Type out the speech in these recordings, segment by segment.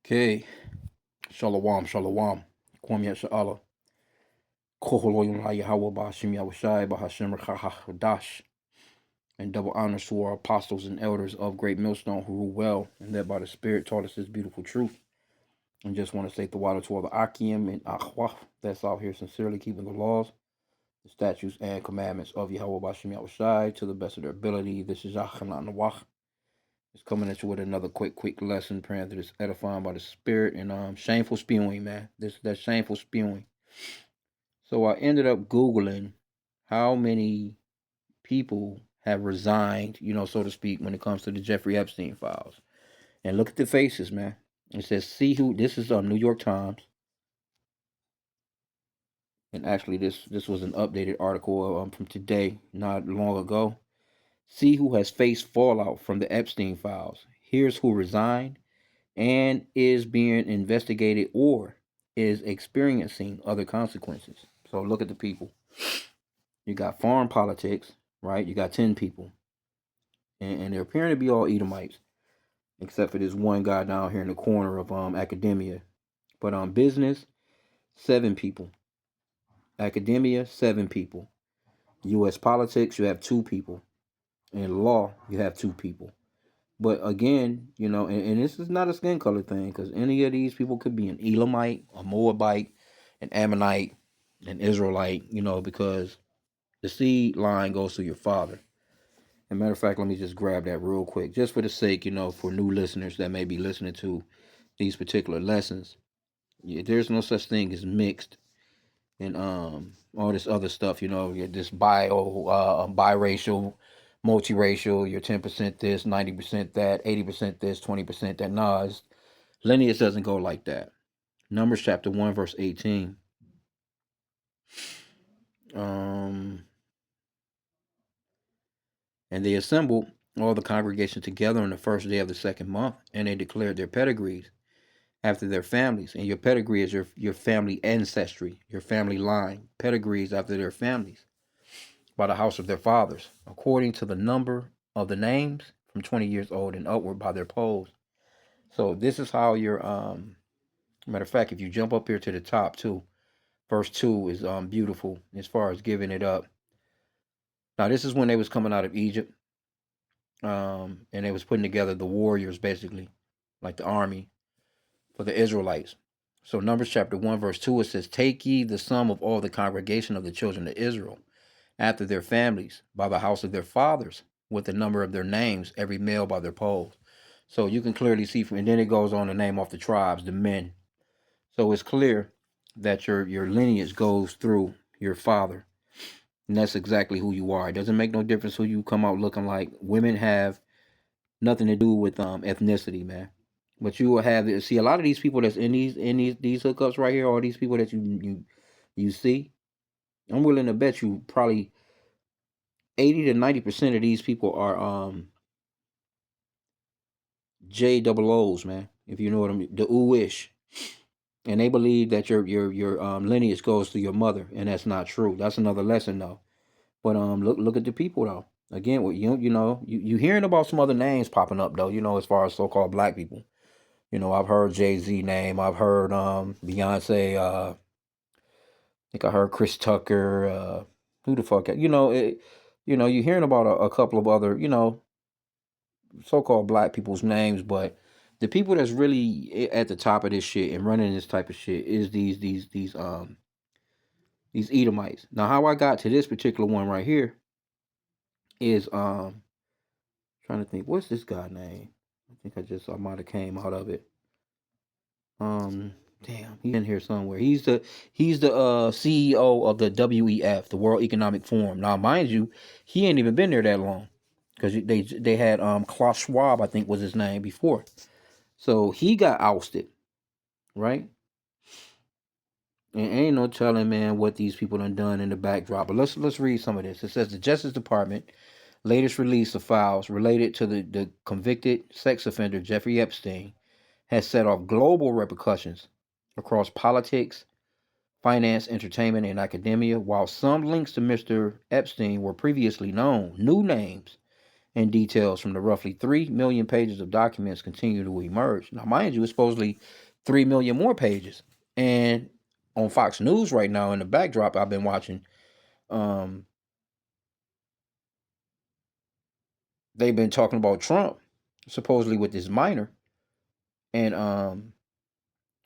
Okay. Shalom, shalom. Kwam Yasha'Allah. Koholoyum La Yahweh Ba'ashim Yahushai Ba'ashim Dash. And double honors to our apostles and elders of Great Millstone who rule well and that by the Spirit taught us this beautiful truth. And just want to say the water to all the H.I.M and Akhwah that's out here sincerely keeping the laws, the statutes, and commandments of Yahweh Ba'ashim Yahushai to the best of their ability. This is Yahweh Nawach. It's coming at you with another quick lesson, praying that it's edifying by the Spirit and shameful spewing, man. That's shameful spewing. So I ended up Googling how many people have resigned, so to speak, when it comes to the Jeffrey Epstein files. And look at the faces, man. It says, see who, this is New York Times. And actually, this was an updated article from today, not long ago. See who has faced fallout from the Epstein files. Here's who resigned and is being investigated or is experiencing other consequences. So look at the people. You got foreign politics, right? You got 10 people. And they're appearing to be all Edomites, except for this one guy down here in the corner of academia. But on business, 7 people. Academia, 7 people. U.S. politics, you have 2 people. In law, you have 2 people. But again, and this is not a skin color thing, because any of these people could be an Elamite, a Moabite, an Ammonite, an Israelite, because the seed line goes to your father. As a matter of fact, let me just grab that real quick, just for the sake, for new listeners that may be listening to these particular lessons. Yeah, there's no such thing as mixed and all this other stuff, this biracial, multiracial, you're 10% this, 90% that, 80% this, 20% that. Nah, lineage doesn't go like that. Numbers chapter 1, verse 18. And they assembled all the congregation together on the first day of the second month, and they declared their pedigrees after their families. And your pedigree is your family ancestry, your family line. Pedigrees after their families by the house of their fathers, according to the number of the names from 20 years old and upward by their polls. So this is how your matter of fact, if you jump up here to the top too, verse 2 is beautiful as far as giving it up. Now this is when they was coming out of Egypt, and they was putting together the warriors, basically, like the army for the Israelites. So Numbers chapter 1, verse 2, it says, take ye the sum of all the congregation of the children of Israel, after their families, by the house of their fathers, with the number of their names, every male by their polls. So you can clearly see from, and then it goes on to name off the tribes, the men. So it's clear that your lineage goes through your father. And that's exactly who you are. It doesn't make no difference who you come out looking like. Women have nothing to do with ethnicity, man. But you will have, see, a lot of these people that's in these hookups right here, all these people that you see, I'm willing to bet you probably 80 to 90% of these people are J double O's, man. If you know what I mean, the ooish, and they believe that your lineage goes to your mother, and that's not true. That's another lesson though. But look at the people though. Again, what you hearing about some other names popping up though. As far as so-called black people. I've heard Jay-Z name. I've heard Beyonce. I think I heard Chris Tucker. Who the fuck? You're hearing about a couple of other so-called black people's names, but the people that's really at the top of this shit and running this type of shit is these Edomites. Now, how I got to this particular one right here is trying to think, what's this guy name? I think I might have came out of it. Damn, he's in here somewhere. He's the CEO of the WEF, the World Economic Forum. Now, mind you, he ain't even been there that long, because they had Klaus Schwab, I think was his name before. So he got ousted, right? And ain't no telling, man, what these people done in the backdrop. But let's read some of this. It says the Justice Department latest release of files related to the convicted sex offender Jeffrey Epstein has set off global repercussions across politics, finance, entertainment, and academia. While some links to Mr. Epstein were previously known, new names and details from the roughly 3 million pages of documents continue to emerge. Now, mind you, it's supposedly 3 million more pages. And on Fox News right now, in the backdrop I've been watching, um, they've been talking about Trump, supposedly with this minor, and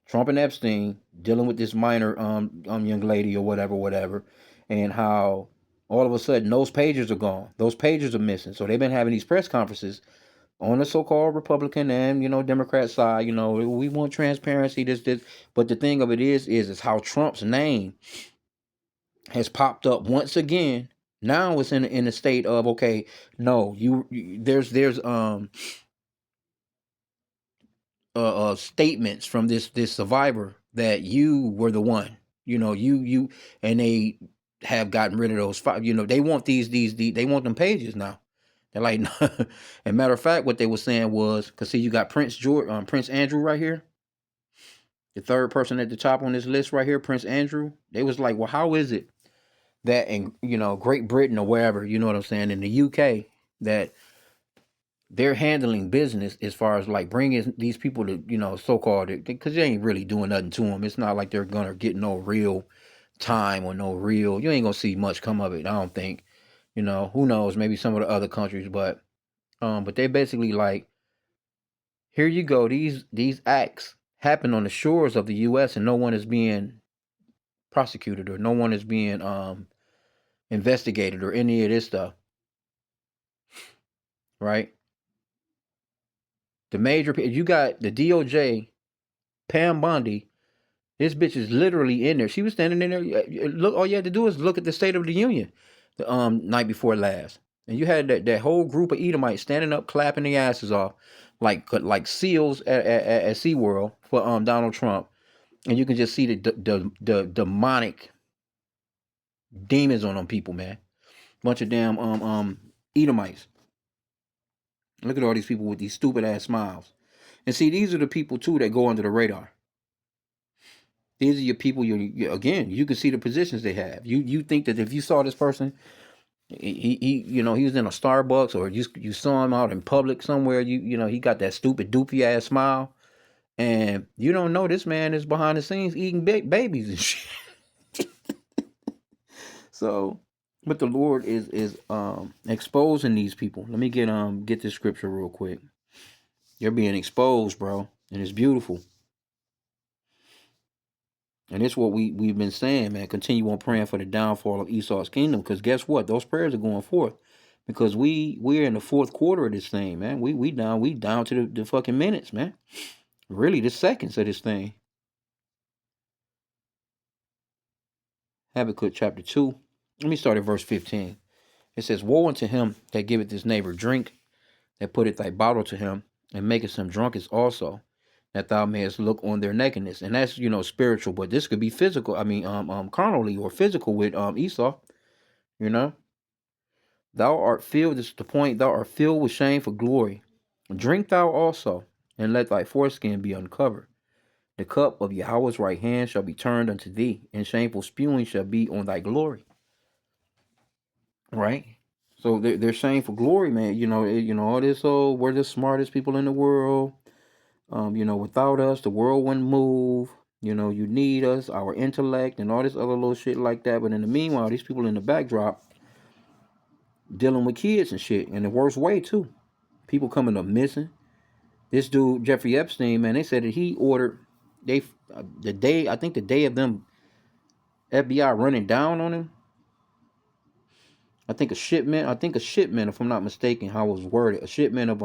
Trump and Epstein dealing with this minor young lady or whatever, and how all of a sudden those pages are gone. Those pages are missing. So they've been having these press conferences on the so-called Republican and Democrat side. We want transparency. This. But the thing of it is how Trump's name has popped up once again. Now it's in a state of, okay, no, there's statements from this survivor that you were the one. You and they have gotten rid of those five. They want these they want them pages now. They're like, and matter of fact, what they were saying was, because see, you got Prince Andrew right here, the third person at the top on this list right here, Prince Andrew. They was like, well, how is it that in Great Britain or wherever, you know what I'm saying, in the UK, that they're handling business as far as like bringing these people to so-called, because they ain't really doing nothing to them. It's not like they're gonna get no real time or no real. You ain't gonna see much come of it. I don't think. Who knows? Maybe some of the other countries, but they basically like, here you go. These acts happen on the shores of the U.S. and no one is being prosecuted or no one is being investigated or any of this stuff, right? The major, you got the DOJ, Pam Bondi. This bitch is literally in there. She was standing in there. Look, all you had to do is look at the State of the Union, the night before last, and you had that whole group of Edomites standing up, clapping their asses off, like seals at SeaWorld for Donald Trump, and you can just see the demonic demons on them people, man. Bunch of damn Edomites. Look at all these people with these stupid ass smiles. And see, these are the people too that go under the radar. These are your people. Again, you can see the positions they have. You think that if you saw this person, he was in a Starbucks, or you saw him out in public somewhere, he got that stupid doopy ass smile, and you don't know this man is behind the scenes eating babies and shit. So, but the Lord is exposing these people. Let me get this scripture real quick. They're being exposed, bro, and it's beautiful. And it's what we've been saying, man. Continue on praying for the downfall of Esau's kingdom, because guess what? Those prayers are going forth, because we're in the fourth quarter of this thing, man. We down to the fucking minutes, man. Really, the seconds of this thing. Habakkuk chapter 2. Let me start at verse 15. It says, woe unto him that giveth his neighbor drink, that putteth thy bottle to him, and maketh him drunkest also, that thou mayest look on their nakedness. And that's spiritual, but this could be physical. I mean, carnally or physical with Esau. You know, thou art filled. This is the point. Thou art filled with shame for glory. Drink thou also, and let thy foreskin be uncovered. The cup of Yahweh's right hand shall be turned unto thee, and shameful spewing shall be on thy glory. Right. So they're saying for glory, man. All this. Oh, we're the smartest people in the world. Without us, the world wouldn't move. You need us, our intellect, and all this other little shit like that. But in the meanwhile, these people in the backdrop dealing with kids and shit in the worst way too. People coming up missing. This dude Jeffrey Epstein, man, they said that he ordered the day of them FBI running down on him. I think a shipment, if I'm not mistaken, how it was worded, a shipment of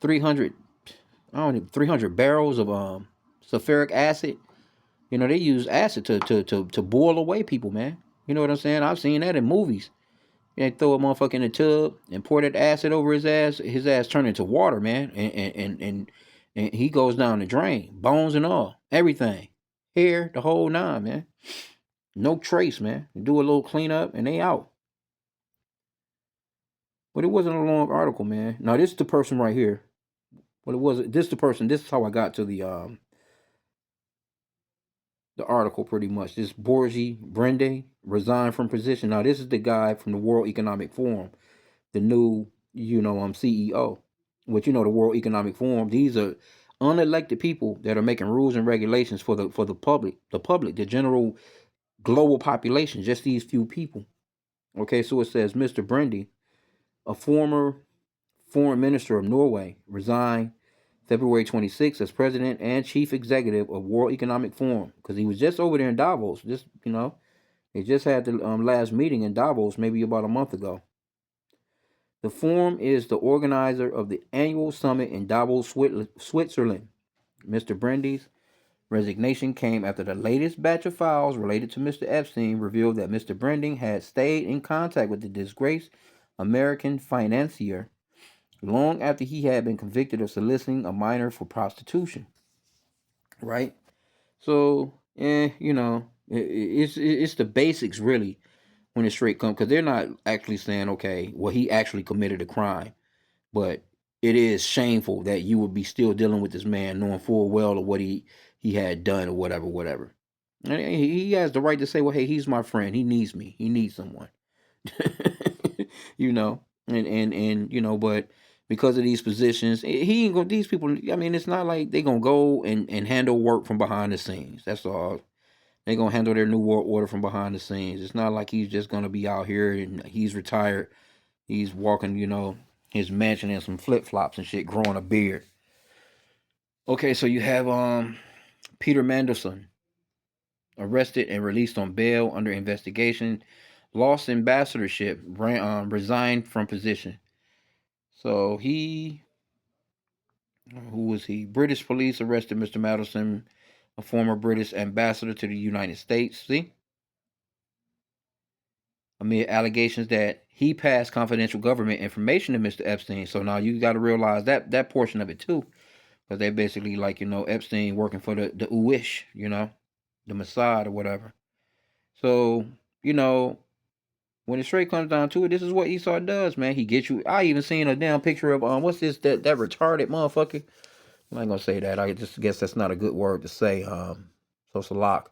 300, I don't know, 300 barrels of sulfuric acid. They use acid to boil away people, man. You know what I'm saying? I've seen that in movies. They throw a motherfucker in a tub and pour that acid over his ass turn into water, man. And he goes down the drain. Bones and all. Everything. Hair, the whole nine, man. No trace, man. Do a little cleanup and they out. But it wasn't a long article, man. Now this is the person right here. Well, it was this the person. This is how I got to the article pretty much. This Borgi Brende resigned from position. Now this is the guy from the World Economic Forum, the new CEO, which the World Economic Forum. These are unelected people that are making rules and regulations for the public, the general global population, just these few people. Okay, so it says Mr. Brendy, a former foreign minister of Norway, resigned February 26th as president and chief executive of World Economic Forum because he was just over there in Davos. They just had the last meeting in Davos maybe about a month ago. The forum is the organizer of the annual summit in Davos, Switzerland. Mr. Brendy's resignation came after the latest batch of files related to Mr. Epstein revealed that Mr. Brendy had stayed in contact with the disgraced American financier long after he had been convicted of soliciting a minor for prostitution. Right? So, it's the basics really when it straight comes, because they're not actually saying, okay, well, he actually committed a crime, but it is shameful that you would be still dealing with this man knowing full well of what he had done or whatever. And he has the right to say, well, hey, he's my friend. He needs me. He needs someone. you know, and but because of these positions, he ain't gonna. These people. I mean, it's not like they gonna go and handle work from behind the scenes. That's all. They gonna handle their new world order from behind the scenes. It's not like he's just gonna be out here and he's retired. He's walking, his mansion in some flip flops and shit, growing a beard. Okay, so you have Peter Mandelson arrested and released on bail under investigation, lost ambassadorship, resigned from position. So who was he? British police arrested Mr. Mandelson, a former British ambassador to the United States. See, amid allegations that he passed confidential government information to Mr. Epstein. So now you got to realize that portion of it too, because they basically like Epstein working for the UISH, the Mossad or whatever. So you know when it straight comes down to it, this is what Esau does, man. He gets you. I even seen a damn picture of what's this that retarded motherfucker. I'm not gonna say that. I just guess that's not a good word to say. So Salak,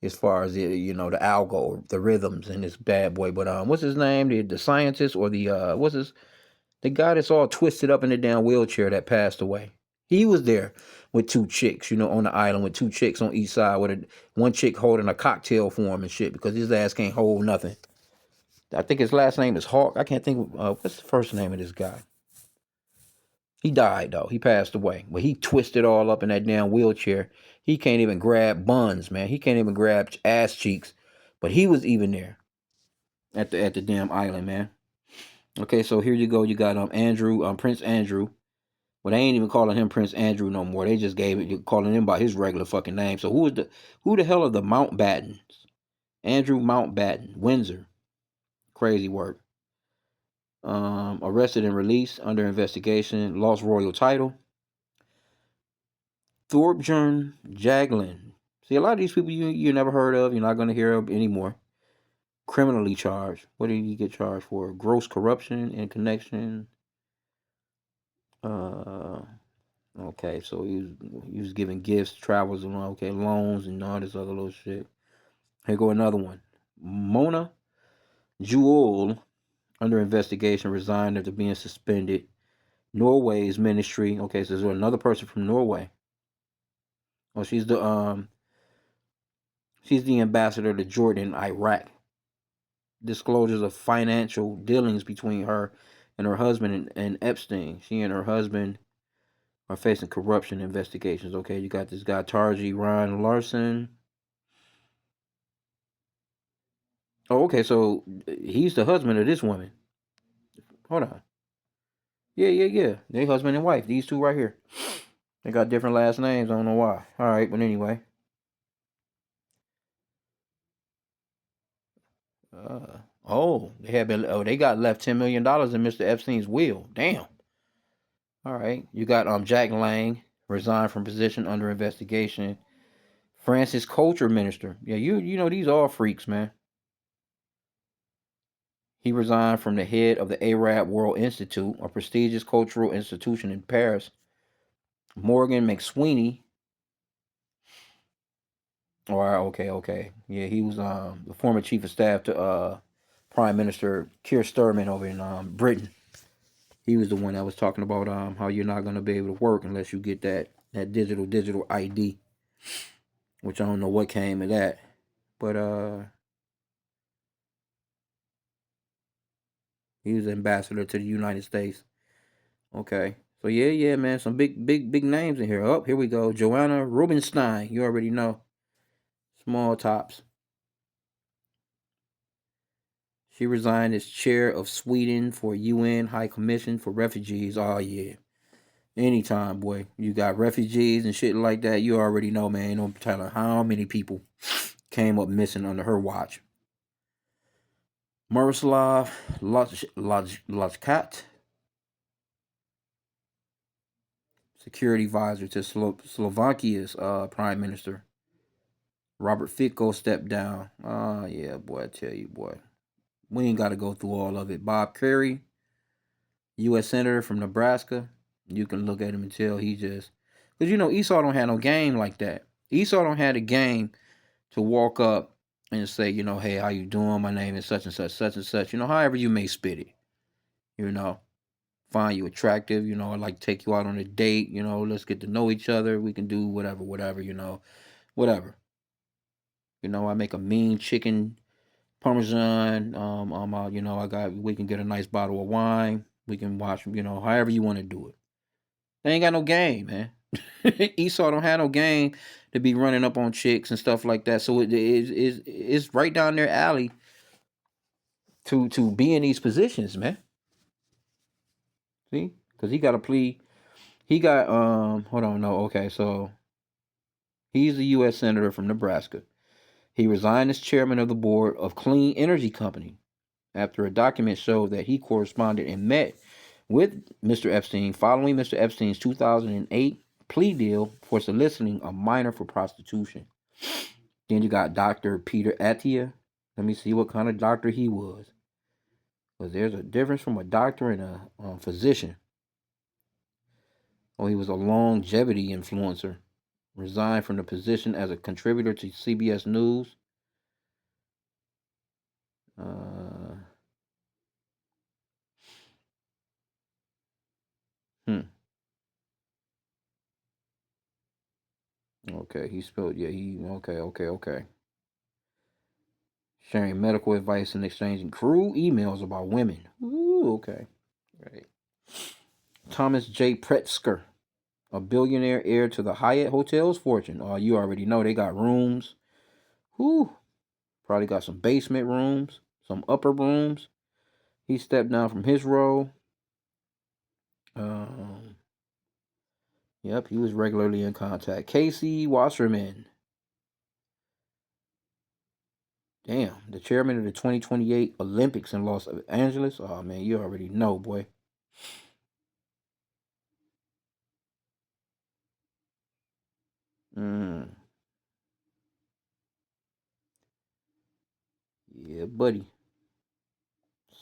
as far as the algo, the rhythms in this bad boy. But what's his name? The scientist or the guy that's all twisted up in the damn wheelchair that passed away. He was there with two chicks, on the island with two chicks on each side, with one chick holding a cocktail for him and shit because his ass can't hold nothing. I think his last name is Hawk. I can't think. What's the first name of this guy? He died though. He passed away. But he twisted all up in that damn wheelchair. He can't even grab buns, man. He can't even grab ass cheeks. But he was even there at the damn island, man. Okay, so here you go. You got Andrew, Prince Andrew. Well, they ain't even calling him Prince Andrew no more. They just gave it, you're calling him by his regular fucking name. So who the hell are the Mountbattens? Andrew Mountbatten, Windsor. Crazy work. Arrested and released under investigation. Lost royal title. Thorbjorn Jagland. See, a lot of these people you never heard of, you're not going to hear of anymore. Criminally charged. What did he get charged for? Gross corruption in connection. Uh, okay, so he was giving gifts, travels, and okay, loans and all this other little shit. Here go another one. Mona Jewel, under investigation, resigned after being suspended. Norway's ministry. Okay, so there's another person from Norway. Oh, she's the ambassador to Jordan, Iraq. Disclosures of financial dealings between her and her husband and Epstein. She and her husband are facing corruption investigations. Okay, you got this guy Tarji Ryan Larson. Oh, okay, so he's the husband of this woman. Hold on. Yeah. They husband and wife. These two right here. They got different last names. I don't know why. All right, but anyway. They got left $10 million in Mr. Epstein's will. Damn. All right. You got Jack Lang resigned from position under investigation. Francis culture minister. Yeah, you know these all freaks, man. He resigned from the head of the Arab World Institute, a prestigious cultural institution in Paris. Morgan McSweeney. All right, okay. Yeah, he was the former chief of staff to Prime Minister Keir Starmer over in Britain. He was the one that was talking about how you're not gonna be able to work unless you get that digital ID, which I don't know what came of that. But he was ambassador to the United States. Okay. So yeah, man, some big names in here. Oh, here we go. Joanna Rubinstein. You already know. Small tops. She resigned as chair of Sweden for UN High Commission for Refugees. Oh yeah. Anytime, boy. You got refugees and shit like that. You already know, man. Ain't no telling how many people came up missing under her watch. Miroslav Lajkat, security advisor to Slovakia's prime minister. Robert Fico stepped down. Oh, yeah, boy, I tell you, boy. We ain't got to go through all of it. Bob Kerrey, U.S. Senator from Nebraska. You can look at him and tell he just... Because, Esau don't have no game like that. Esau don't have a game to walk up and say, hey, how you doing? My name is such and such, such and such. However you may spit it. Find you attractive. I'd like to take you out on a date. Let's get to know each other. We can do whatever, whatever. I make a mean chicken parmesan. We can get a nice bottle of wine. We can watch, however you want to do it. They ain't got no game, man. Esau don't have no game to be running up on chicks and stuff like that. So it's right down their alley to be in these positions, man. See, because he got a plea. He got Hold on, no, okay, so he's a U.S. senator from Nebraska. He resigned as chairman of the board of Clean Energy Company after a document showed that he corresponded and met with Mr. Epstein following Mr. Epstein's 2008 plea deal for soliciting a minor for prostitution. Then you got Dr. Peter Attia. Let me see what kind of doctor he was. Because there's a difference from a doctor and a physician. Oh, he was a longevity influencer. Resigned from the position as a contributor to CBS News. Uh, hmm. Okay, he spelled, yeah, okay. Sharing medical advice and exchanging cruel emails about women. Ooh, okay. Right. Thomas J. Pretzker, a billionaire heir to the Hyatt Hotel's fortune. Oh, you already know they got rooms. Whew. Probably got some basement rooms, some upper rooms. He stepped down from his role. Um, yep, he was regularly in contact. Casey Wasserman. Damn, the chairman of the 2028 Olympics in Los Angeles. Oh man, you already know, boy. Mm, yeah, buddy.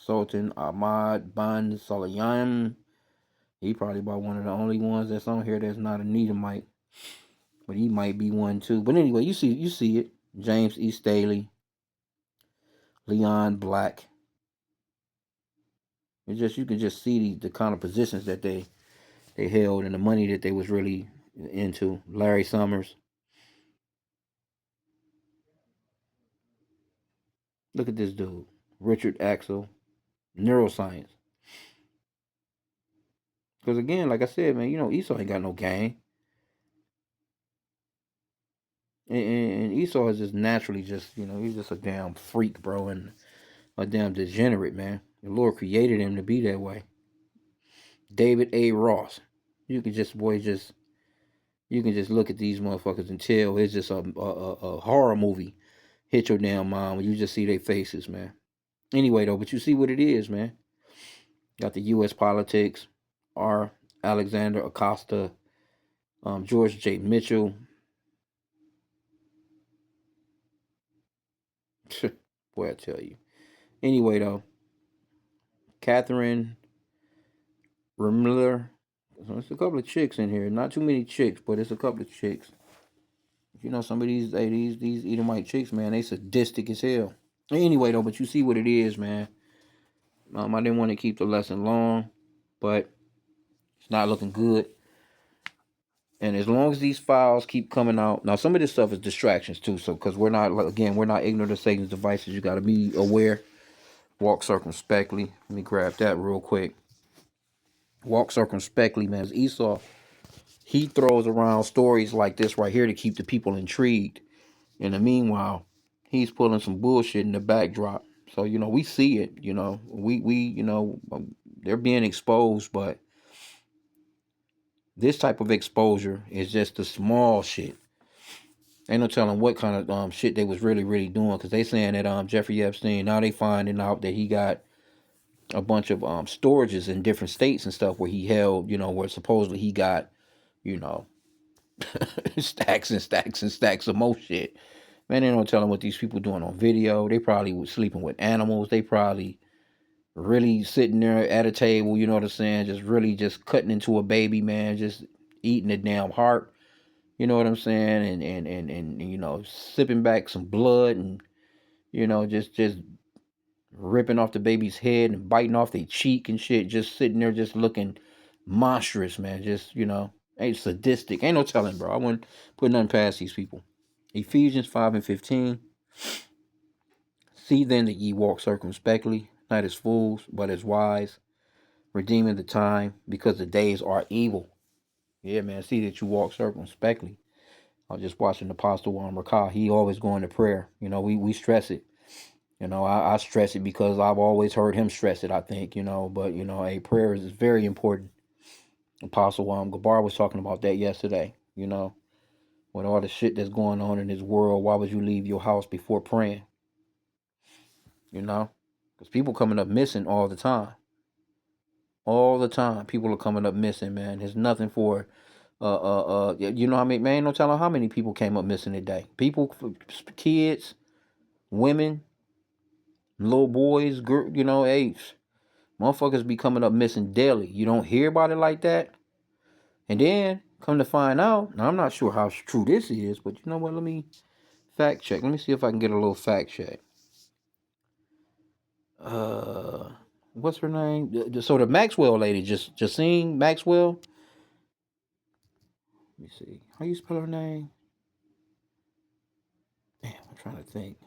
Sultan Ahmad bin Sulayman. He probably about one of the only ones that's on here that's not a Needhamite, but he might be one too. But anyway, you see it. James E. Staley, Leon Black. You can just see the kind of positions that they held and the money that they was really into. Larry Summers. Look at this dude, Richard Axel, neuroscience. Because again, like I said, man, Esau ain't got no game, and Esau is just naturally he's just a damn freak, bro, and a damn degenerate, man. The Lord created him to be that way. David A. Ross. You can just boy just you can just look at these motherfuckers and tell it's just a horror movie. Hit your damn mind when you just see their faces, man. Anyway though, but you see what it is, man. Got the U.S. politics, R. Alexander Acosta, George J. Mitchell. Boy, I tell you. Anyway though, Catherine Remiller. So it's a couple of chicks in here. Not too many chicks, but it's a couple of chicks. Some of these Edomite chicks, man, they sadistic as hell. Anyway though, but you see what it is, man. I didn't want to keep the lesson long. but it's not looking good. And as long as these files keep coming out, now some of this stuff is distractions too. So because we're not, again, we're not ignorant of Satan's devices. You got to be aware. Walk circumspectly. Let me grab that real quick. Walk circumspectly, man. Esau, he throws around stories like this right here to keep the people intrigued. In the meanwhile, he's pulling some bullshit in the backdrop. So we see it. They're being exposed, but this type of exposure is just the small shit. Ain't no telling what kind of shit they was really really doing, because they saying that Jeffrey Epstein, now they finding out that he got a bunch of storages in different states and stuff where he held, where supposedly he got, you know stacks and stacks and stacks of more shit. Man, they don't tell them what these people doing on video. They probably was sleeping with animals. They probably really sitting there at a table, you know what I'm saying, just really just cutting into a baby, man, just eating a damn heart, you know what I'm saying, and sipping back some blood, and just ripping off the baby's head and biting off their cheek and shit, just sitting there just looking monstrous, man. Just, ain't sadistic. Ain't no telling, bro. I wouldn't put nothing past these people. Ephesians 5 and 15. See then that ye walk circumspectly, not as fools, but as wise, redeeming the time, because the days are evil. Yeah, man. See that you walk circumspectly. I was just watching Apostle Juan Rakah. He always going to prayer. We stress it. I stress it because I've always heard him stress it, I think, but, a prayer is very important. Apostle Gabar was talking about that yesterday, with all the shit that's going on in this world. Why would you leave your house before praying? Because people coming up missing all the time. All the time. People are coming up missing, man. There's nothing for, I mean, man, no telling how many people came up missing today. People, kids, women, little boys, hey, motherfuckers be coming up missing daily. You don't hear about it like that. And then come to find out, now I'm not sure how true this is, but you know what? Let me fact check. Let me see if I can get a little fact check. Uh, what's her name? So the Maxwell lady, just Justine Maxwell. Let me see. How you spell her name? Damn, I'm trying to think.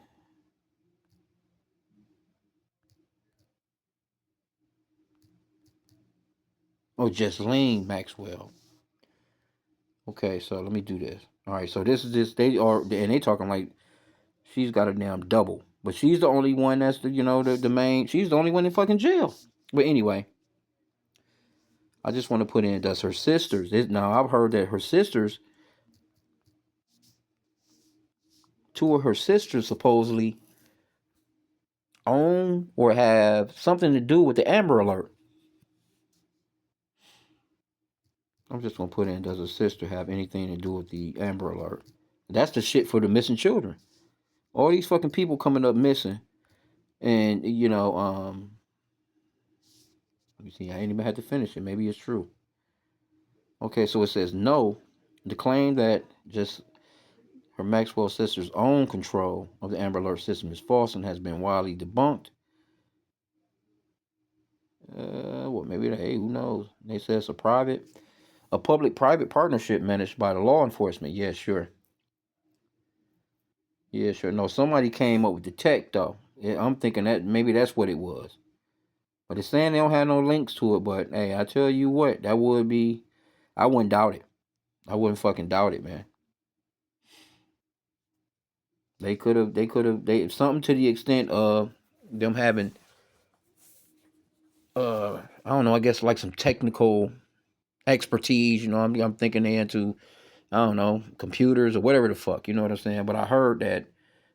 Oh, Justine Maxwell. Okay, so let me do this. All right, so this is this. They are, and they talking like she's got a damn double, but she's the only one that's the main. She's the only one in fucking jail. But anyway, I just want to put in, does her sisters? Now I've heard that her sisters, two of her sisters supposedly own or have something to do with the Amber Alert. I'm just gonna put in, does her sister have anything to do with the Amber Alert? That's the shit for the missing children. All these fucking people coming up missing, and let me see. I ain't even had to finish it. Maybe it's true. Okay, so it says no. The claim that just her Maxwell sisters own control of the Amber Alert system is false and has been widely debunked. Well, maybe hey, who knows? They say it's a public-private partnership managed by the law enforcement. Yeah, sure. Yeah, sure. No, somebody came up with the tech though. Yeah, I'm thinking that maybe that's what it was. But it's saying they don't have no links to it. But hey, I tell you what, that would be. I wouldn't doubt it. I wouldn't fucking doubt it, man. They could have. They could have. They something to the extent of them having. I don't know. I guess like some technical expertise. I'm thinking they into, I don't know, computers or whatever the fuck. You know what I'm saying? But I heard that,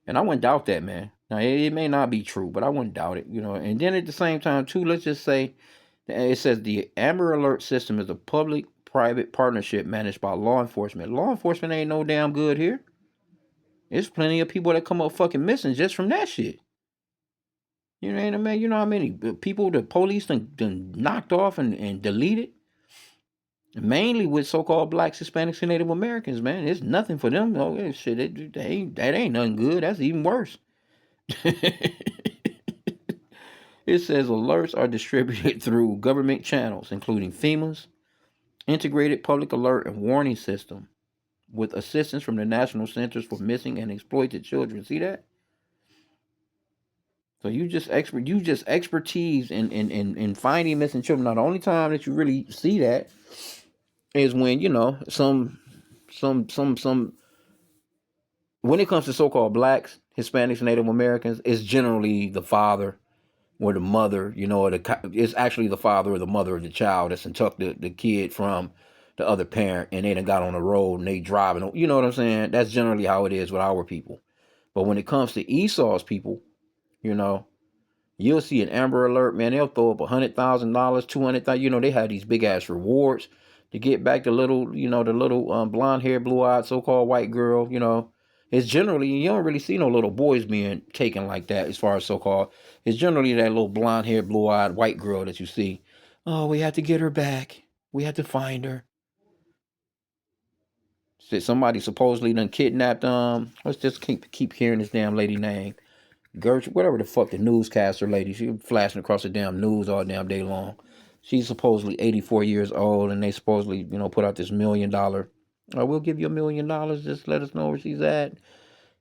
and I wouldn't doubt that, man. Now it may not be true, but I wouldn't doubt it. And then at the same time too, let's just say, it says the Amber Alert system is a public-private partnership managed by law enforcement. Law enforcement ain't no damn good here. There's plenty of people that come up fucking missing just from that shit. You know what I mean? You know how many people the police done knocked off and deleted? Mainly with so-called blacks, Hispanics, and Native Americans, man. It's nothing for them. Oh, yeah, shit, that ain't nothing good. That's even worse. It says alerts are distributed through government channels, including FEMA's Integrated Public Alert and Warning System, with assistance from the National Centers for Missing and Exploited Children. See that? So you just expertise in finding missing children. Now the only time that you really see that is when some when it comes to so-called blacks, Hispanics, and Native Americans, it's generally the father or the mother, or it's actually the father or the mother of the child that's took the kid from the other parent, and they done got on the road and they driving. You know what I'm saying? That's generally how it is with our people. But when it comes to Esau's people, you know, you'll see an Amber Alert, man. They'll throw up $100,000, 200,000. They have these big ass rewards to get back the little, the little blonde haired, blue eyed, so called white girl. It's generally you don't really see no little boys being taken like that as far as so called. It's generally that little blonde haired, blue eyed white girl that you see. Oh, we have to get her back. We have to find her. Said somebody supposedly done kidnapped. Let's just keep hearing this damn lady name. Gertrude, whatever the fuck the newscaster lady, she flashing across the damn news all damn day long. She's supposedly 84 years old, and they supposedly, put out this $1 million. We'll give you $1 million. Just let us know where she's at.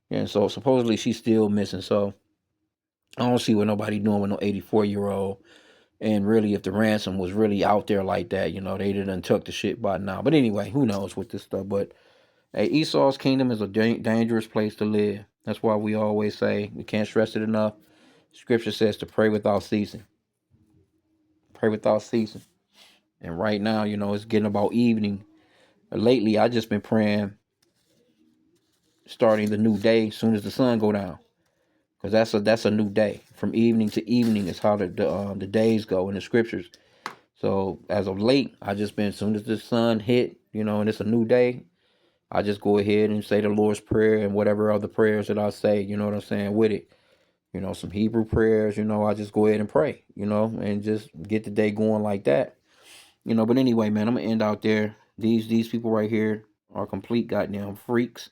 And so supposedly she's still missing. So I don't see what nobody doing with no 84-year-old. And really, if the ransom was really out there like that, they done took the shit by now. But anyway, who knows with this stuff? But hey, Esau's kingdom is a dangerous place to live. That's why we always say, we can't stress it enough. Scripture says to pray without ceasing. Pray without ceasing. And right now, it's getting about evening. Lately, I just been praying, starting the new day as soon as the sun go down, because that's a new day. From evening to evening is how the days go in the scriptures. So as of late, I just been as soon as the sun hit, and it's a new day. I just go ahead and say the Lord's Prayer and whatever other prayers that I say, you know what I'm saying, with it. Some Hebrew prayers, I just go ahead and pray, and just get the day going like that. But anyway, man, I'm gonna end out there. These people right here are complete goddamn freaks.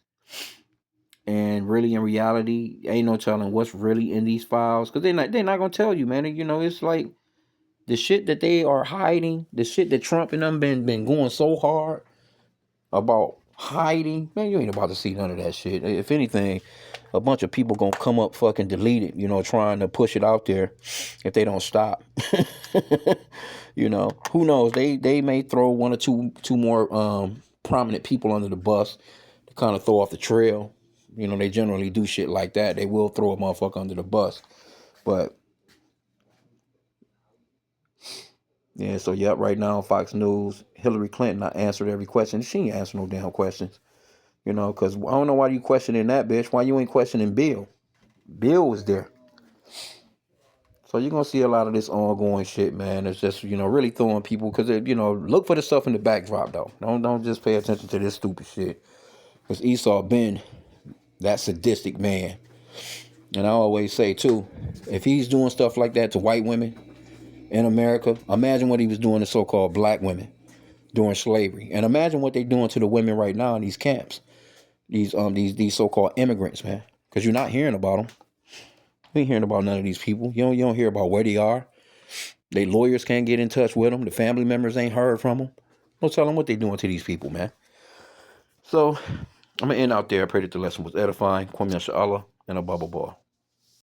And really in reality, ain't no telling what's really in these files. Cause they're not gonna tell you, man. It's like the shit that they are hiding, the shit that Trump and them been going so hard about hiding, man, you ain't about to see none of that shit. If anything, a bunch of people gonna come up fucking delete it, trying to push it out there if they don't stop. Who knows? They may throw one or two more prominent people under the bus to kind of throw off the trail. They generally do shit like that. They will throw a motherfucker under the bus. But yeah, so yep, right now Fox News, Hillary Clinton, I answered every question. She ain't answer no damn questions. Because I don't know why you questioning that bitch. Why you ain't questioning Bill? Bill was there. So you're going to see a lot of this ongoing shit, man. It's just, really throwing people, because, look for the stuff in the backdrop, though. Don't just pay attention to this stupid shit. Because Esau been that sadistic man. And I always say, too, if he's doing stuff like that to white women in America, imagine what he was doing to so-called black women during slavery. And imagine what they're doing to the women right now in these camps. These so-called immigrants, man, because you're not hearing about them. You ain't hearing about none of these people. You don't hear about where they are. They lawyers can't get in touch with them. The family members ain't heard from them. Don't tell them what they doing to these people, man. So I'm gonna end out there. I pray that the lesson was edifying. Kwame Yasha Allah and a bubble ball.